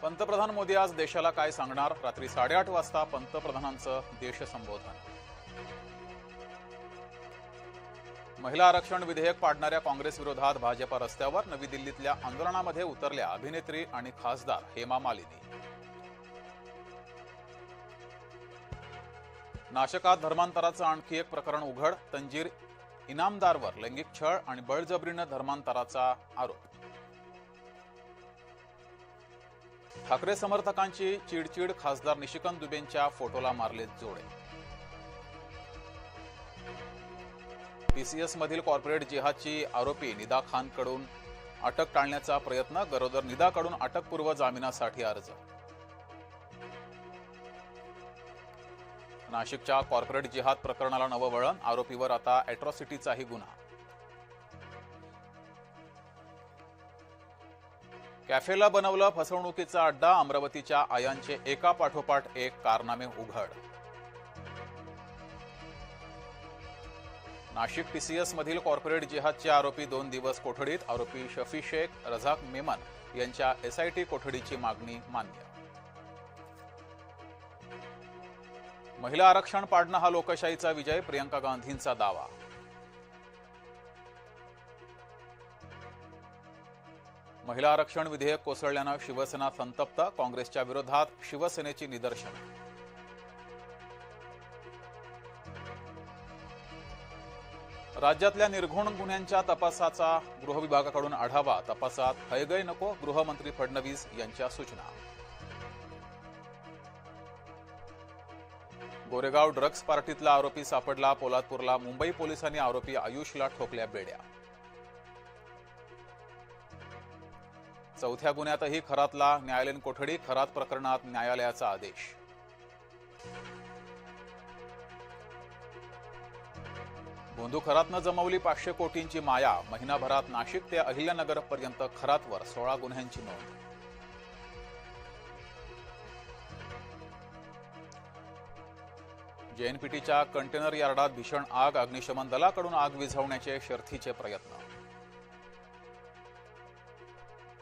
पंतप्रधान मोदी आज देशाला काय सांगणार? रात्री 8:30 वाजता पंतप्रधानांचं देश संबोधन. महिला आरक्षण विधेयक पाडणाऱ्या काँग्रेस विरोधात भाजपा रस्त्यावर. नवी दिल्लीतल्या आंदोलनामध्ये उतरल्या अभिनेत्री आणि खासदार हेमा मालिनी. नाशकात धर्मांतराचं आणखी एक प्रकरण उघड. तंजीर इनामदारवर लैंगिक छळ आणि बळजबरीनं धर्मांतराचा आरोप. ठाकरे समर्थकांची चिडचिड. खासदार निशिकांत दुबेंच्या फोटोला मारले जोडे. पीसीएस मधील कॉर्पोरेट जिहादची आरोपी निदा खानकडून अटक टाळण्याचा प्रयत्न. गरोदर निदाकडून अटकपूर्व जामिनासाठी अर्ज. नाशिकच्या कॉर्पोरेट जिहाद प्रकरणाला नवं वळण. आरोपीवर आता अॅट्रॉसिटीचाही गुन्हा. कॅफेला बनवलं फसवणुकीचा अड्डा. अमरावतीच्या आयांचे एकापाठोपाठ एक कारनामे उघड. नाशिक टीसीएस मधील कॉर्पोरेट जिहादचे आरोपी 2 दिवस कोठडीत. आरोपी शफी शेख, रझाक मेमन यांच्या एसआयटी कोठडीची मागणी मान्य. महिला आरक्षण पाडणं हा लोकशाहीचा विजय. प्रियंका गांधींचा दावा. महिला आरक्षण विधेयक कोसळल्यानं शिवसेना संतप्त. काँग्रेसच्या विरोधात शिवसेनेची निदर्शनं. राज्यातल्या निर्घृण गुन्ह्यांच्या तपासाचा गृह विभागाकडून आढावा. तपासात हयगय नको. गृहमंत्री फडणवीस यांच्या सूचना. गोरेगाव ड्रग्ज पार्टीतला आरोपी सापडला. पोलादपूरला मुंबई पोलिसांनी आरोपी आयुषला ठोकल्या बेड्या. चौथ्या गुन्ह्यातही खरातला न्यायालयीन कोठडी. खरात प्रकरणात न्यायालयाचा आदेश. भोंदू खरातनं जमवली 500 कोटींची माया. महिनाभरात नाशिक ते अहिल्यानगर पर्यंत खरातवर 16 गुन्ह्यांची नोंद. जेएनपीटीच्या कंटेनर यार्डात भीषण आग. अग्निशमन दलाकडून आग विझवण्याचे शर्थीचे प्रयत्न.